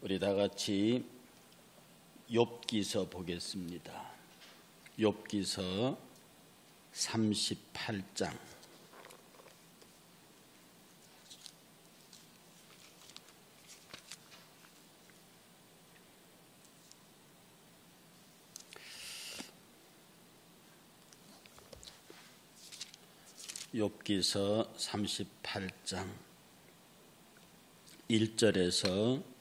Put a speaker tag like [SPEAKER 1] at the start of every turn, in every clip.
[SPEAKER 1] 우리 다 같이 욥기서 보겠습니다. 욥기서 38장. 욥기서 38장 1절에서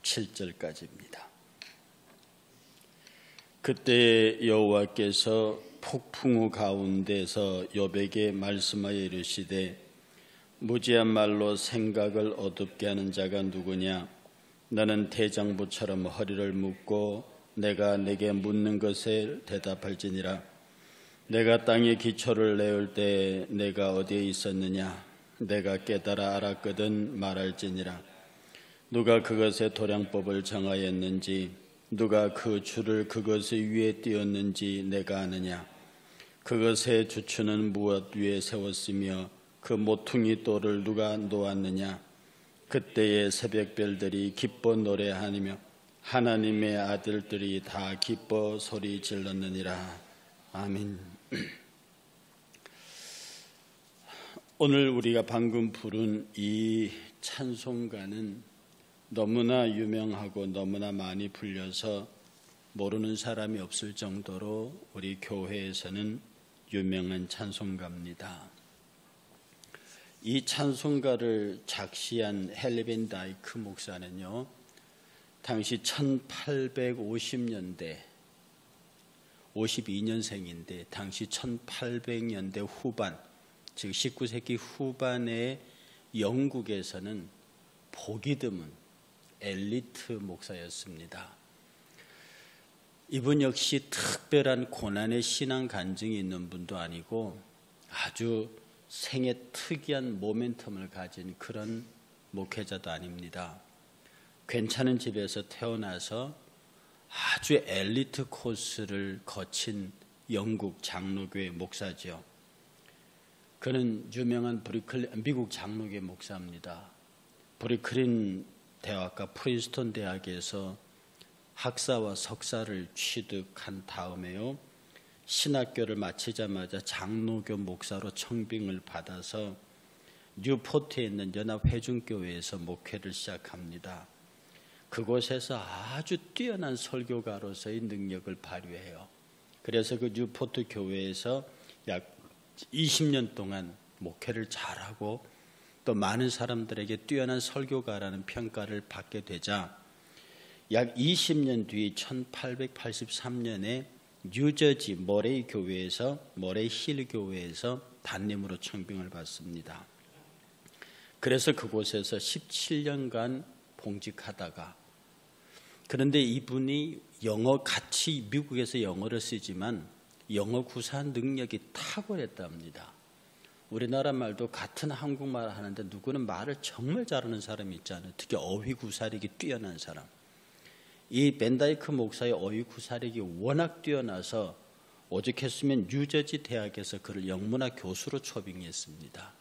[SPEAKER 1] 7절까지입니다. 그때 여호와께서 폭풍우 가운데서 욥에게 말씀하여 이르시되 무지한 말로 생각을 어둡게 하는 자가 누구냐? 너는 대장부처럼 허리를 묶고 내가 내게 묻는 것에 대답할지니라. 내가 땅에 기초를 내을 때 내가 어디에 있었느냐? 내가 깨달아 알았거든 말할지니라. 누가 그것의 도량법을 정하였는지 누가 그 줄을 그것의 위에 띄었는지 내가 아느냐? 그것의 주추는 무엇 위에 세웠으며 그 모퉁이 돌을 누가 놓았느냐? 그때의 새벽별들이 기뻐 노래하며 하나님의 아들들이 다 기뻐 소리 질렀느니라. 아멘. 오늘 우리가 방금 부른 이 찬송가는 너무나 유명하고 너무나 많이 불려서 모르는 사람이 없을 정도로 우리 교회에서는 유명한 찬송가입니다. 이 찬송가를 작시한 헨리 벤 다이크 목사는요, 당시 1850년대 52년생인데 당시 1800년대 후반, 즉 19세기 후반에 영국에서는 보기 드문 엘리트 목사였습니다. 이분 역시 특별한 고난의 신앙 간증이 있는 분도 아니고 아주 생애 특이한 모멘텀을 가진 그런 목회자도 아닙니다. 괜찮은 집에서 태어나서 아주 엘리트 코스를 거친 영국 장로교회 목사죠. 그는 유명한 미국 장로교회 목사입니다. 브루클린 대학과 프린스턴 대학에서 학사와 석사를 취득한 다음에요, 신학교를 마치자마자 장로교 목사로 청빙을 받아서 뉴포트에 있는 연합회중교회에서 목회를 시작합니다. 그곳에서 아주 뛰어난 설교가로서의 능력을 발휘해요. 그래서 그 뉴포트 교회에서 약 20년 동안 목회를 잘하고 또 많은 사람들에게 뛰어난 설교가라는 평가를 받게 되자 약 20년 뒤 1883년에 뉴저지 머레이 힐 교회에서 담임으로 청빙을 받습니다. 그래서 그곳에서 17년간 봉직하다가, 그런데 이분이 미국에서 영어를 쓰지만 영어 구사 능력이 탁월했답니다. 우리나라 말도 같은 한국말 하는데 누구는 말을 정말 잘하는 사람이 있잖아요. 특히 어휘 구사력이 뛰어난 사람. 이 벤다이크 목사의 어휘 구사력이 워낙 뛰어나서 오죽했으면 뉴저지 대학에서 그를 영문학 교수로 초빙했습니다.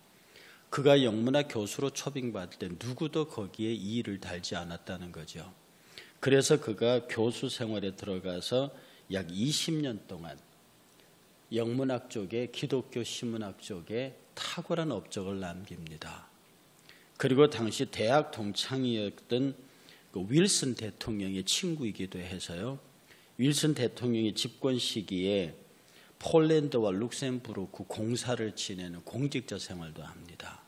[SPEAKER 1] 그가 영문학 교수로 초빙받을 때 누구도 거기에 이의를 달지 않았다는 거죠. 그래서 그가 교수 생활에 들어가서 약 20년 동안 영문학 쪽에, 기독교 신문학 쪽에 탁월한 업적을 남깁니다. 그리고 당시 대학 동창이었던 그 윌슨 대통령의 친구이기도 해서요, 윌슨 대통령의 집권 시기에 폴란드와 룩셈부르크 공사를 지내는 공직자 생활도 합니다.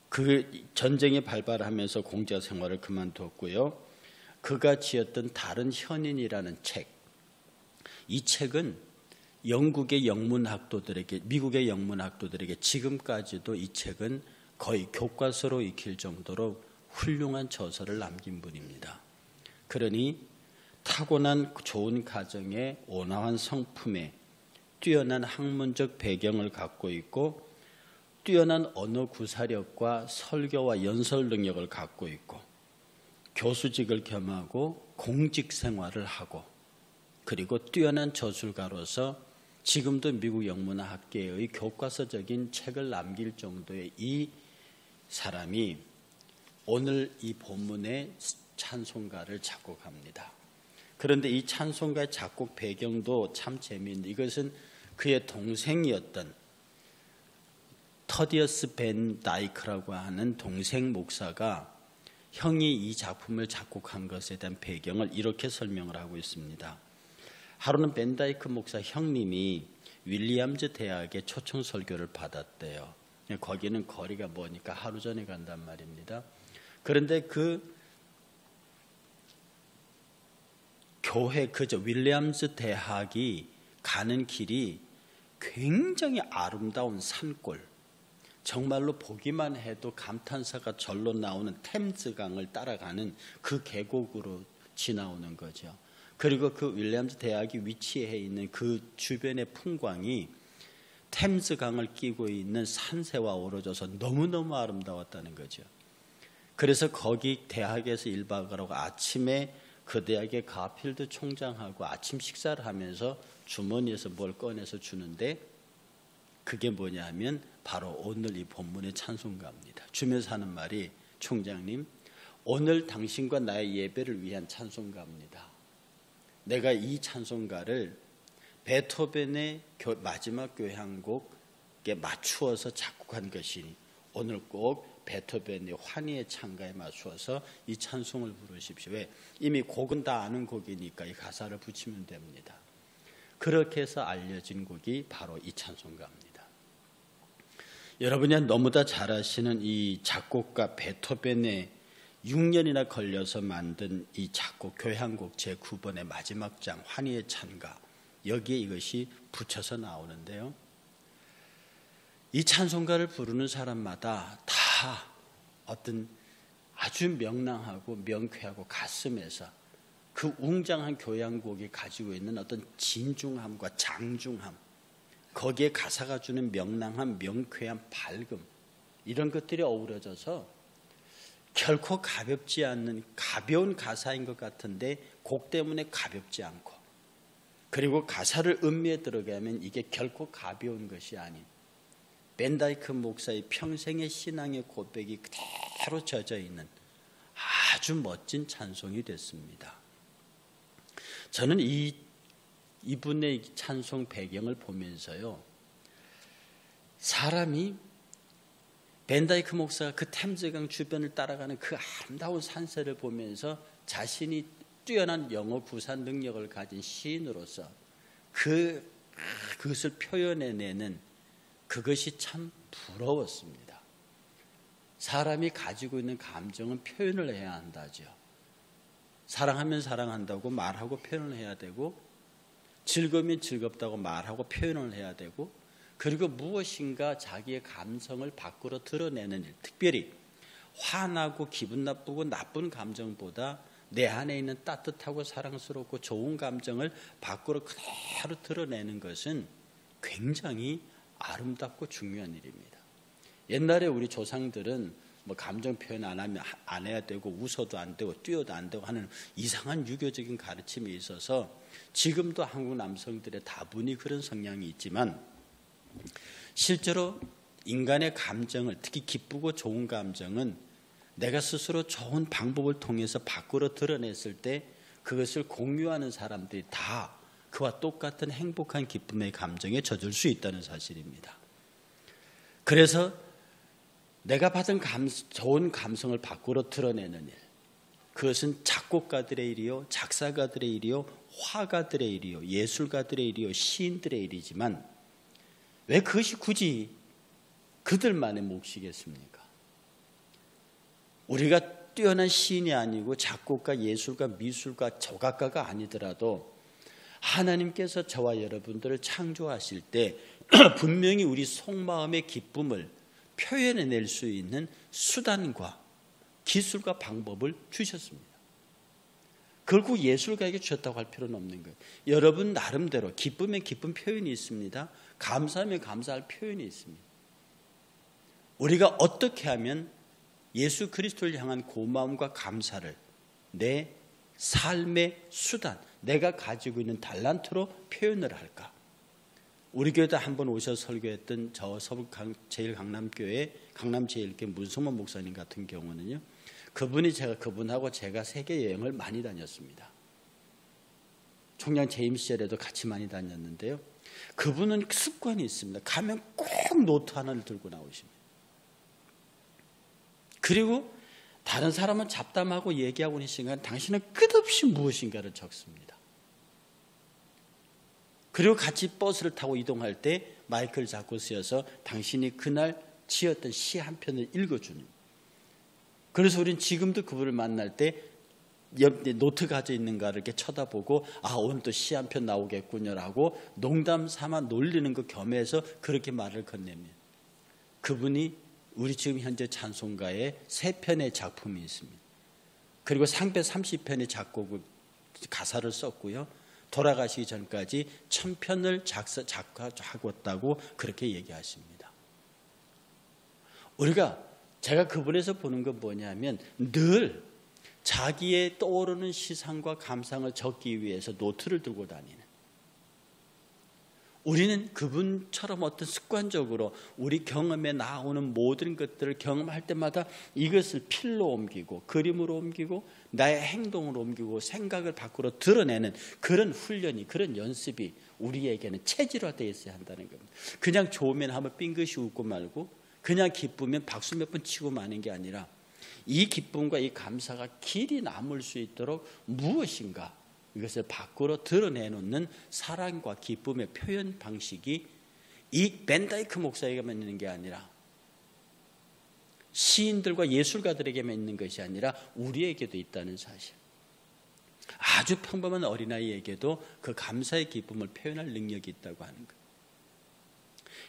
[SPEAKER 1] 그 전쟁이 발발하면서 공직자 생활을 그만뒀고요, 그가 지었던 다른 현인이라는 책, 이 책은 영국의 영문학도들에게, 미국의 영문학도들에게 지금까지도 이 책은 거의 교과서로 익힐 정도로 훌륭한 저서를 남긴 분입니다. 그러니 타고난 좋은 가정에 온화한 성품에 뛰어난 학문적 배경을 갖고 있고 뛰어난 언어 구사력과 설교와 연설 능력을 갖고 있고 교수직을 겸하고 공직 생활을 하고 그리고 뛰어난 저술가로서 지금도 미국 영문학계의 교과서적인 책을 남길 정도의 이 사람이 오늘 이 본문의 찬송가를 작곡합니다. 그런데 이 찬송가의 작곡 배경도 참 재미있는데, 이것은 그의 동생이었던 터디어스 벤 다이크라고 하는 동생 목사가 형이 이 작품을 작곡한 것에 대한 배경을 이렇게 설명을 하고 있습니다. 하루는 벤 다이크 목사 형님이 윌리엄즈 대학에 초청 설교를 받았대요. 거기는 거리가 머니까 하루 전에 간단 말입니다. 그런데 그 교회, 윌리엄즈 대학이 가는 길이 굉장히 아름다운 산골, 정말로 보기만 해도 감탄사가 절로 나오는 템즈강을 따라가는 그 계곡으로 지나오는 거죠. 그리고 그 윌리엄즈 대학이 위치해 있는 그 주변의 풍광이 템즈강을 끼고 있는 산세와 어우러져서 너무너무 아름다웠다는 거죠. 그래서 거기 대학에서 1박을 하고 아침에 그 대학의 가필드 총장하고 아침 식사를 하면서 주머니에서 뭘 꺼내서 주는데, 그게 뭐냐 하면 바로 오늘 이 본문의 찬송가입니다. 주면서 하는 말이, 총장님, 오늘 당신과 나의 예배를 위한 찬송가입니다. 내가 이 찬송가를 베토벤의 마지막 교향곡에 맞추어서 작곡한 것이니 오늘 꼭 베토벤의 환희의 찬가에 맞추어서 이 찬송을 부르십시오. 왜? 이미 곡은 다 아는 곡이니까 이 가사를 붙이면 됩니다. 그렇게 해서 알려진 곡이 바로 이 찬송가입니다. 여러분이 너무나 잘 아시는 이 작곡가 베토벤의 6년이나 걸려서 만든 이 작곡 교향곡 제9번의 마지막 장 환희의 찬가, 여기에 이것이 붙여서 나오는데요. 이 찬송가를 부르는 사람마다 다 어떤 아주 명랑하고 명쾌하고 가슴에서 그 웅장한 교향곡이 가지고 있는 어떤 진중함과 장중함, 거기에 가사가 주는 명랑함, 명쾌함, 밝음, 이런 것들이 어우러져서 결코 가볍지 않는 가벼운 가사인 것 같은데 곡 때문에 가볍지 않고, 그리고 가사를 음미에 들어가면 이게 결코 가벼운 것이 아닌 벤 다이크 목사의 평생의 신앙의 고백이 그대로 젖어 있는 아주 멋진 찬송이 됐습니다. 저는 이분의 찬송 배경을 보면서요, 사람이 벤 다이크 목사가 그 템즈강 주변을 따라가는 그 아름다운 산세를 보면서 자신이 뛰어난 영어 구사 능력을 가진 시인으로서 그것을 표현해내는 그것이 참 부러웠습니다. 사람이 가지고 있는 감정은 표현을 해야 한다죠. 사랑하면 사랑한다고 말하고 표현을 해야 되고, 즐거우면 즐겁다고 말하고 표현을 해야 되고, 그리고 무엇인가 자기의 감성을 밖으로 드러내는 일, 특별히 화나고 기분 나쁘고 나쁜 감정보다 내 안에 있는 따뜻하고 사랑스럽고 좋은 감정을 밖으로 그대로 드러내는 것은 굉장히 아름답고 중요한 일입니다. 옛날에 우리 조상들은 감정 표현 안 해야 되고 웃어도 안 되고 뛰어도 안 되고 하는 이상한 유교적인 가르침이 있어서 지금도 한국 남성들의 다분히 그런 성향이 있지만, 실제로 인간의 감정을, 특히 기쁘고 좋은 감정은 내가 스스로 좋은 방법을 통해서 밖으로 드러냈을 때 그것을 공유하는 사람들이 다 그와 똑같은 행복한 기쁨의 감정에 젖을 수 있다는 사실입니다. 그래서 내가 받은 좋은 감성을 밖으로 드러내는 일, 그것은 작곡가들의 일이요, 작사가들의 일이요, 화가들의 일이요, 예술가들의 일이요, 시인들의 일이지만 왜 그것이 굳이 그들만의 몫이겠습니까? 우리가 뛰어난 시인이 아니고 작곡가, 예술가, 미술가, 조각가가 아니더라도 하나님께서 저와 여러분들을 창조하실 때 분명히 우리 속마음의 기쁨을 표현해낼 수 있는 수단과 기술과 방법을 주셨습니다. 결국 예술가에게 주셨다고 할 필요는 없는 거예요. 여러분 나름대로 기쁨에 기쁨 표현이 있습니다. 감사하면 감사할 표현이 있습니다. 우리가 어떻게 하면 예수 그리스도를 향한 고마움과 감사를 내 삶의 수단, 내가 가지고 있는 달란트로 표현을 할까? 우리 교회도 한번 오셔서 설교했던 저 서북 제일강남교회 강남제일교회 문성원 목사님 같은 경우는요, 그분하고 제가 세계 여행을 많이 다녔습니다. 총장 재임 시절에도 같이 많이 다녔는데요. 그분은 습관이 있습니다. 가면 꼭 노트 하나를 들고 나오십니다. 그리고 다른 사람은 잡담하고 얘기하고 있는 시간 당신은 끝없이 무엇인가를 적습니다. 그리고 같이 버스를 타고 이동할 때 마이크를 잡고 쓰여서 당신이 그날 지었던 시 한 편을 읽어주는. 그래서 우리는 지금도 그분을 만날 때 옆에 노트 가져 있는가를 이렇게 쳐다보고 오늘 또 시 한 편 나오겠군요라고 농담 삼아 놀리는 거 겸해서 그렇게 말을 건넵니다. 그분이 우리 지금 현재 찬송가에 3편의 작품이 있습니다. 그리고 상배 30편의 작곡을 가사를 썼고요. 돌아가시기 전까지 1000편을 작곡하고 있다고 그렇게 얘기하십니다. 제가 그분에서 보는 건 뭐냐면 늘 자기의 떠오르는 시상과 감상을 적기 위해서 노트를 들고 다니는. 우리는 그분처럼 어떤 습관적으로 우리 경험에 나오는 모든 것들을 경험할 때마다 이것을 필로 옮기고 그림으로 옮기고 나의 행동으로 옮기고 생각을 밖으로 드러내는 그런 훈련이, 그런 연습이 우리에게는 체질화되어 있어야 한다는 겁니다. 그냥 좋으면 한번 빙긋이 웃고 말고 그냥 기쁘면 박수 몇 번 치고 마는 게 아니라 이 기쁨과 이 감사가 길이 남을 수 있도록 무엇인가 이것을 밖으로 드러내놓는 사랑과 기쁨의 표현 방식이 이 벤다이크 목사에게만 있는 게 아니라 시인들과 예술가들에게만 있는 것이 아니라 우리에게도 있다는 사실. 아주 평범한 어린아이에게도 그 감사의 기쁨을 표현할 능력이 있다고 하는 것.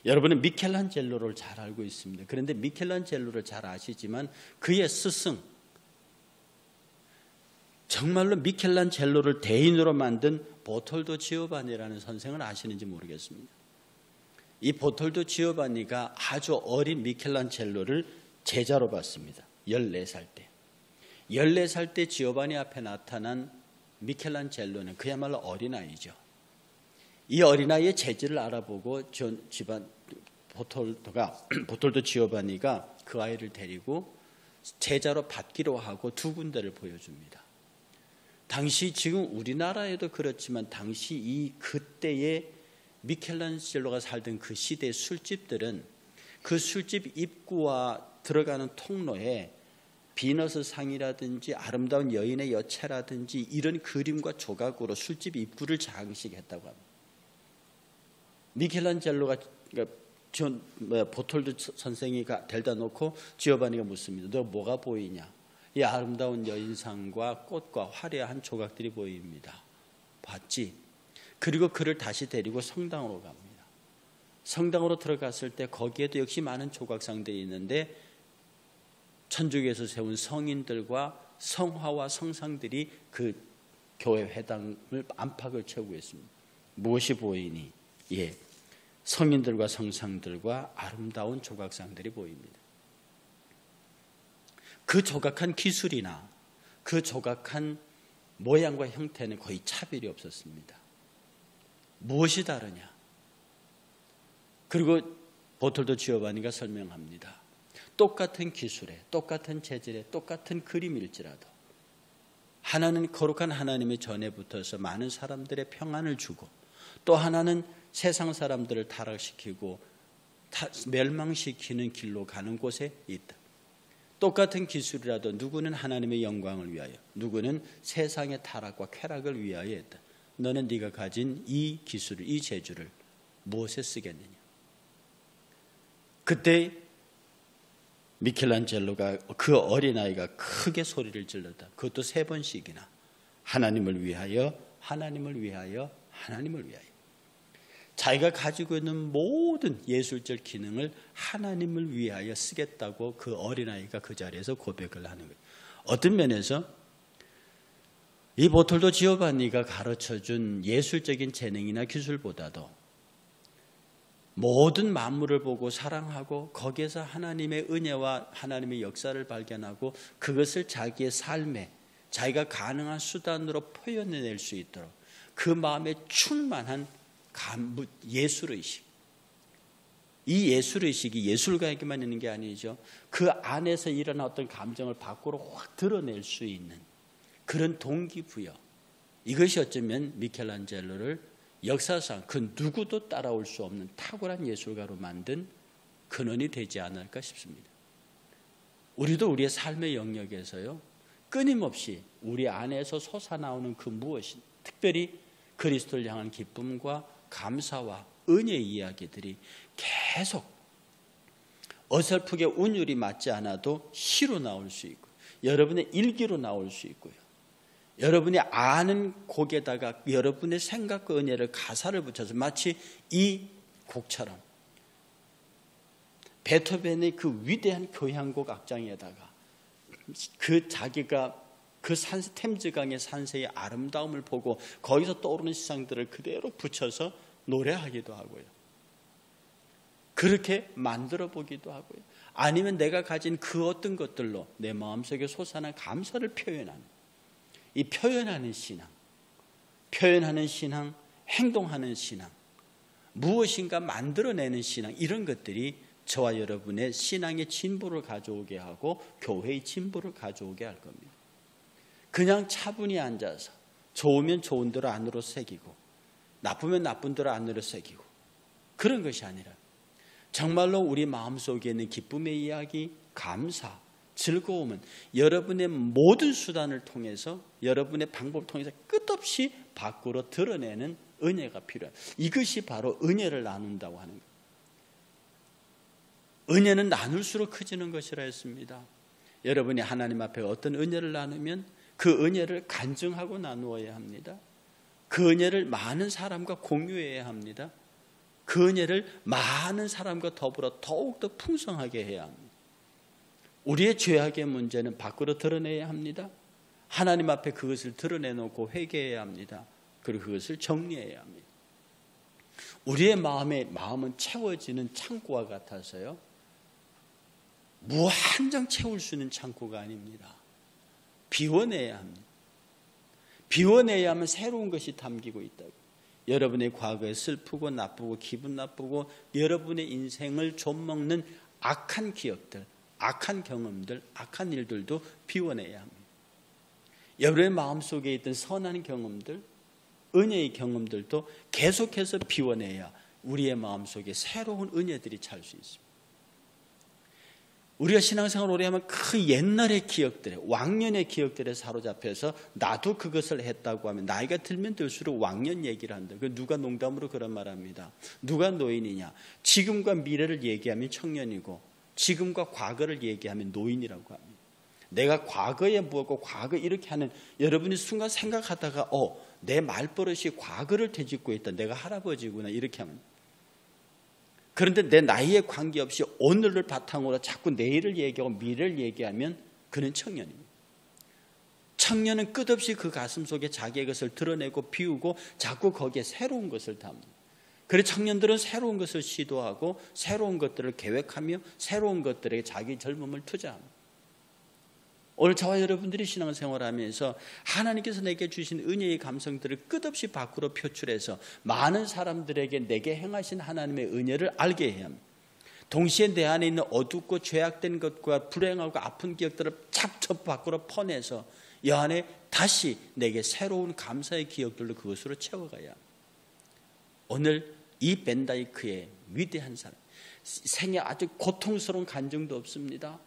[SPEAKER 1] 여러분은 미켈란젤로를 잘 알고 있습니다. 그런데 미켈란젤로를 잘 아시지만 그의 스승, 정말로 미켈란젤로를 대인으로 만든 보톨도 지오바니라는 선생을 아시는지 모르겠습니다. 이 보톨도 지오바니가 아주 어린 미켈란젤로를 제자로 봤습니다. 14살 때. 14살 때 지오바니 앞에 나타난 미켈란젤로는 그야말로 어린아이죠. 이 어린아이의 재질을 알아보고 보톨도 지오바니가 그 아이를 데리고 제자로 받기로 하고 2군데를 보여줍니다. 당시 지금 우리나라에도 그렇지만 당시 그때의 미켈란젤로가 살던 그 시대의 술집들은 그 술집 입구와 들어가는 통로에 비너스 상이라든지 아름다운 여인의 여체라든지 이런 그림과 조각으로 술집 입구를 장식했다고 합니다. 미켈란젤로가 보톨도 선생이 데려다 놓고 지오바니가 묻습니다. 너 뭐가 보이냐? 이 아름다운 여인상과 꽃과 화려한 조각들이 보입니다. 봤지? 그리고 그를 다시 데리고 성당으로 갑니다. 성당으로 들어갔을 때 거기에도 역시 많은 조각상들이 있는데 천주교에서 세운 성인들과 성화와 성상들이 그 교회 회당을 안팎을 채우고 있습니다. 무엇이 보이니? 성인들과 성상들과 아름다운 조각상들이 보입니다. 그 조각한 기술이나 그 조각한 모양과 형태는 거의 차별이 없었습니다. 무엇이 다르냐? 그리고 보톨도 지오바니가 설명합니다. 똑같은 기술에, 똑같은 재질에, 똑같은 그림일지라도 하나는 거룩한 하나님의 전에 붙어서 많은 사람들의 평안을 주고 또 하나는 세상 사람들을 타락시키고 멸망시키는 길로 가는 곳에 있다. 똑같은 기술이라도 누구는 하나님의 영광을 위하여, 누구는 세상의 타락과 쾌락을 위하여 했다. 너는 네가 가진 이 기술을, 이 재주를 무엇에 쓰겠느냐? 그때 미켈란젤로가 그 어린아이가 크게 소리를 질렀다. 그것도 3번씩이나 하나님을 위하여, 하나님을 위하여, 하나님을 위하여. 자기가 가지고 있는 모든 예술적 기능을 하나님을 위하여 쓰겠다고 그 어린아이가 그 자리에서 고백을 하는 거예요. 어떤 면에서 이 보톨도 지오바니가 가르쳐준 예술적인 재능이나 기술보다도 모든 만물을 보고 사랑하고 거기에서 하나님의 은혜와 하나님의 역사를 발견하고 그것을 자기의 삶에 자기가 가능한 수단으로 표현해낼 수 있도록 그 마음에 충만한 예술의식, 이 예술의식이 예술가에게만 있는 게 아니죠. 그 안에서 일어난 어떤 감정을 밖으로 확 드러낼 수 있는 그런 동기부여. 이것이 어쩌면 미켈란젤로를 역사상 그 누구도 따라올 수 없는 탁월한 예술가로 만든 근원이 되지 않을까 싶습니다. 우리도 우리의 삶의 영역에서요, 끊임없이 우리 안에서 솟아나오는 그 무엇이, 특별히 그리스도를 향한 기쁨과 감사와 은혜의 이야기들이 계속 어설프게 운율이 맞지 않아도 시로 나올 수 있고, 여러분의 일기로 나올 수 있고요, 여러분이 아는 곡에다가 여러분의 생각과 은혜를 가사를 붙여서 마치 이 곡처럼 베토벤의 그 위대한 교향곡 악장에다가 그 자기가 그 템즈강의 산세의 아름다움을 보고 거기서 떠오르는 시상들을 그대로 붙여서 노래하기도 하고요. 그렇게 만들어 보기도 하고요. 아니면 내가 가진 그 어떤 것들로 내 마음속에 솟아난 감사를 표현하는, 이 표현하는 신앙, 행동하는 신앙, 무엇인가 만들어내는 신앙, 이런 것들이 저와 여러분의 신앙의 진보를 가져오게 하고 교회의 진보를 가져오게 할 겁니다. 그냥 차분히 앉아서 좋으면 좋은 대로 안으로 새기고 나쁘면 나쁜 대로 안으로 새기고 그런 것이 아니라 정말로 우리 마음속에 있는 기쁨의 이야기, 감사, 즐거움은 여러분의 모든 수단을 통해서, 여러분의 방법을 통해서 끝없이 밖으로 드러내는 은혜가 필요합니다. 이것이 바로 은혜를 나눈다고 하는 거예요. 은혜는 나눌수록 커지는 것이라 했습니다. 여러분이 하나님 앞에 어떤 은혜를 나누면 그 은혜를 간증하고 나누어야 합니다. 그 은혜를 많은 사람과 공유해야 합니다. 그 은혜를 많은 사람과 더불어 더욱더 풍성하게 해야 합니다. 우리의 죄악의 문제는 밖으로 드러내야 합니다. 하나님 앞에 그것을 드러내놓고 회개해야 합니다. 그리고 그것을 정리해야 합니다. 우리의 마음은 채워지는 창고와 같아서요, 무한정 채울 수 있는 창고가 아닙니다. 비워내야 합니다. 비워내야 하면 새로운 것이 담기고 있다고. 여러분의 과거에 슬프고 나쁘고 기분 나쁘고 여러분의 인생을 좀먹는 악한 기억들, 악한 경험들, 악한 일들도 비워내야 합니다. 여러분의 마음속에 있던 선한 경험들, 은혜의 경험들도 계속해서 비워내야 우리의 마음속에 새로운 은혜들이 찰 수 있습니다. 우리가 신앙생활을 오래 하면 그 옛날의 기억들에, 왕년의 기억들에 사로잡혀서 나도 그것을 했다고 하면 나이가 들면 들수록 왕년 얘기를 한다. 누가 농담으로 그런 말 합니다. 누가 노인이냐. 지금과 미래를 얘기하면 청년이고 지금과 과거를 얘기하면 노인이라고 합니다. 내가 과거에 뭐고 과거 이렇게 하는, 여러분이 순간 생각하다가 내 말버릇이 과거를 되짚고 있다. 내가 할아버지구나 이렇게 하면. 그런데 내 나이에 관계없이 오늘을 바탕으로 자꾸 내일을 얘기하고 미래를 얘기하면 그는 청년입니다. 청년은 끝없이 그 가슴 속에 자기의 것을 드러내고 비우고 자꾸 거기에 새로운 것을 담습니다. 그래서 청년들은 새로운 것을 시도하고 새로운 것들을 계획하며 새로운 것들에 자기 젊음을 투자합니다. 오늘 저와 여러분들이 신앙생활하면서 하나님께서 내게 주신 은혜의 감성들을 끝없이 밖으로 표출해서 많은 사람들에게 내게 행하신 하나님의 은혜를 알게 해야 합니다. 동시에 내 안에 있는 어둡고 죄악된 것과 불행하고 아픈 기억들을 찹찹 밖으로 퍼내서 이 안에 다시 내게 새로운 감사의 기억들로 그것으로 채워가야 합니다. 오늘 이 벤다이크의 위대한 사람, 생애 아주 고통스러운 간증도 없습니다.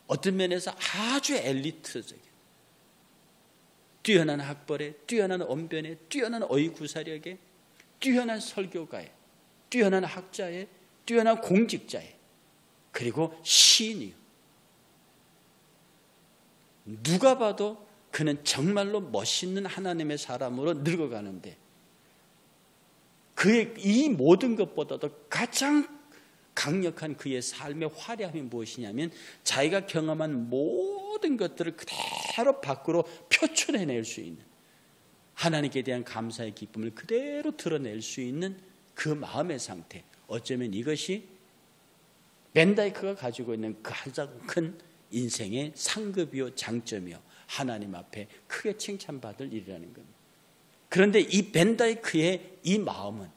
[SPEAKER 1] 어떤 면에서 아주 엘리트적인, 뛰어난 학벌에, 뛰어난 언변에, 뛰어난 어휘구사력에, 뛰어난 설교가에, 뛰어난 학자에, 뛰어난 공직자에, 그리고 시인이요. 누가 봐도 그는 정말로 멋있는 하나님의 사람으로 늙어가는데 그의 이 모든 것보다도 가장 강력한 그의 삶의 화려함이 무엇이냐면 자기가 경험한 모든 것들을 그대로 밖으로 표출해낼 수 있는, 하나님께 대한 감사의 기쁨을 그대로 드러낼 수 있는 그 마음의 상태. 어쩌면 이것이 벤다이크가 가지고 있는 가장 큰 인생의 상급이요 장점이요 하나님 앞에 크게 칭찬받을 일이라는 겁니다. 그런데 이 벤다이크의 이 마음은,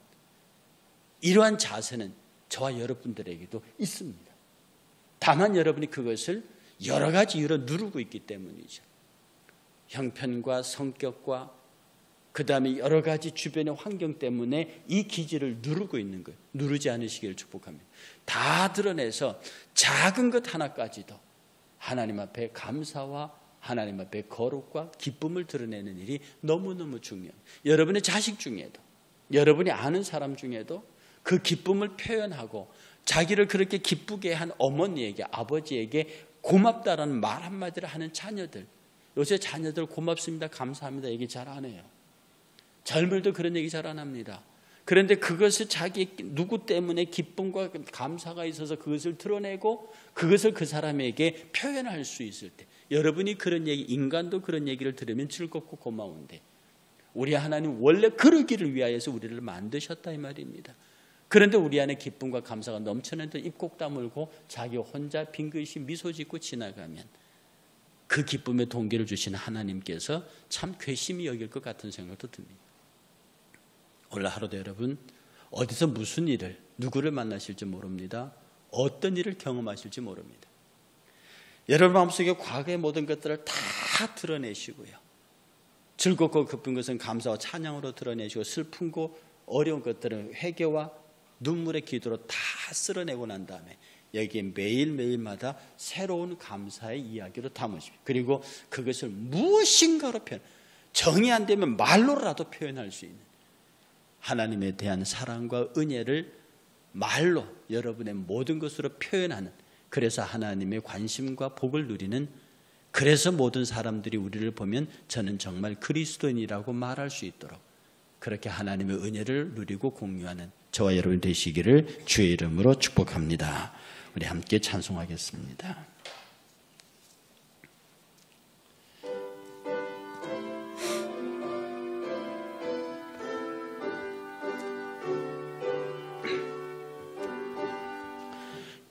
[SPEAKER 1] 이러한 자세는 저와 여러분들에게도 있습니다. 다만 여러분이 그것을 여러 가지 이유로 누르고 있기 때문이죠. 형편과 성격과 그 다음에 여러 가지 주변의 환경 때문에 이 기질을 누르고 있는 거예요. 누르지 않으시기를 축복합니다. 다 드러내서 작은 것 하나까지도 하나님 앞에 감사와 하나님 앞에 거룩과 기쁨을 드러내는 일이 너무너무 중요합니다. 여러분의 자식 중에도, 여러분이 아는 사람 중에도 그 기쁨을 표현하고 자기를 그렇게 기쁘게 한 어머니에게, 아버지에게 고맙다라는 말 한마디를 하는 자녀들, 요새 자녀들 고맙습니다, 감사합니다 얘기 잘 안 해요. 젊은이도 그런 얘기 잘 안 합니다. 그런데 그것을 자기 누구 때문에 기쁨과 감사가 있어서 그것을 드러내고 그것을 그 사람에게 표현할 수 있을 때, 여러분이 그런 얘기, 인간도 그런 얘기를 들으면 즐겁고 고마운데 우리 하나님 원래 그러기를 위하여서 우리를 만드셨다 이 말입니다. 그런데 우리 안에 기쁨과 감사가 넘쳐나는데 입꼭 다물고 자기 혼자 빙긋이 미소 짓고 지나가면 그 기쁨의 동기를 주시는 하나님께서 참 괘씸히 여길 것 같은 생각도 듭니다. 오늘 하루도 여러분 어디서 무슨 일을, 누구를 만나실지 모릅니다. 어떤 일을 경험하실지 모릅니다. 여러분 마음속에 과거의 모든 것들을 다 드러내시고요. 즐겁고 기쁜 것은 감사와 찬양으로 드러내시고 슬픈고 어려운 것들은 회개와 눈물의 기도로 다 쓸어내고 난 다음에 여기에 매일매일마다 새로운 감사의 이야기로 담으십시오. 그리고 그것을 무엇인가로 정이 안 되면 말로라도 표현할 수 있는 하나님에 대한 사랑과 은혜를 말로 여러분의 모든 것으로 표현하는, 그래서 하나님의 관심과 복을 누리는, 그래서 모든 사람들이 우리를 보면 저는 정말 그리스도인이라고 말할 수 있도록 그렇게 하나님의 은혜를 누리고 공유하는 저와 여러분 되시기를 주의 이름으로 축복합니다. 우리 함께 찬송하겠습니다.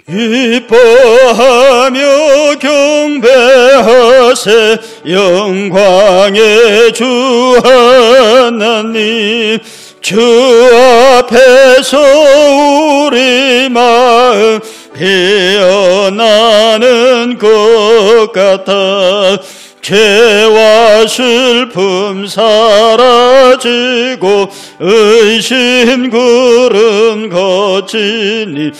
[SPEAKER 2] 기뻐하며 경배하세 영광의 주 하나님, 주 앞에서 우리 마음 피어나는 것 같아 죄와 슬픔 사라지고 의심 구름 거치니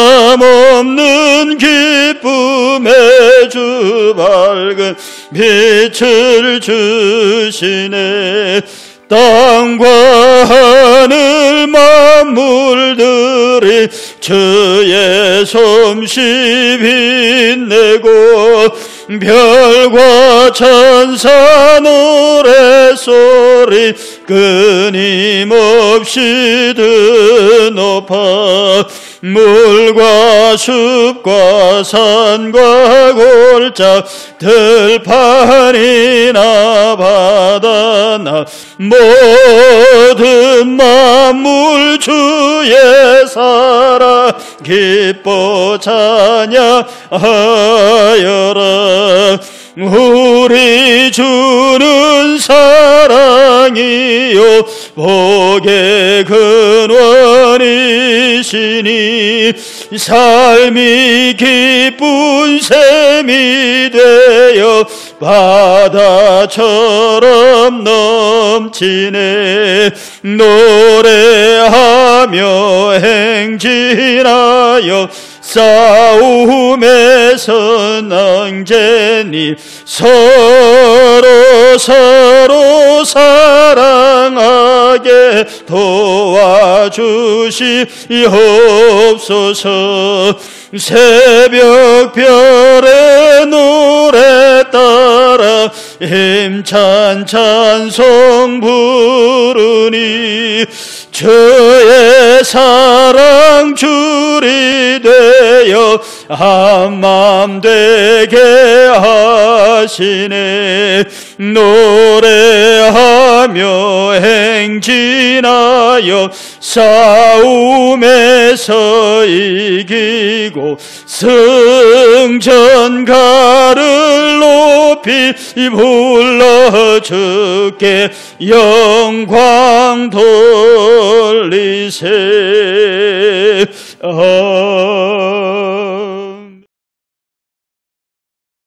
[SPEAKER 2] 변함없는 기쁨의 주 밝은 빛을 주시네. 땅과 하늘 만물들이 주의 솜씨 빛내고 별과 천사 노래소리 끊임없이 드높아 물과 숲과 산과 골짜 들판이나 바다나 모든 만물 주의 사랑 기뻐 찬양하여라. 우리 주는 사랑이요 복의 근원이시니 삶이 기쁜 샘이 되어 바다처럼 넘치네. 노래하며 행진하여 싸움에서 낭제니 서로 사랑하게 도와주시옵소서. 새벽별의 노래 따라 힘찬 찬송 부르니 주의 사랑 줄이 되어 한맘 되게 하시네. 노래하며 행진하여 싸움에서 이기고 승전가를 높이 높이 불러 주께 영광 돌리세.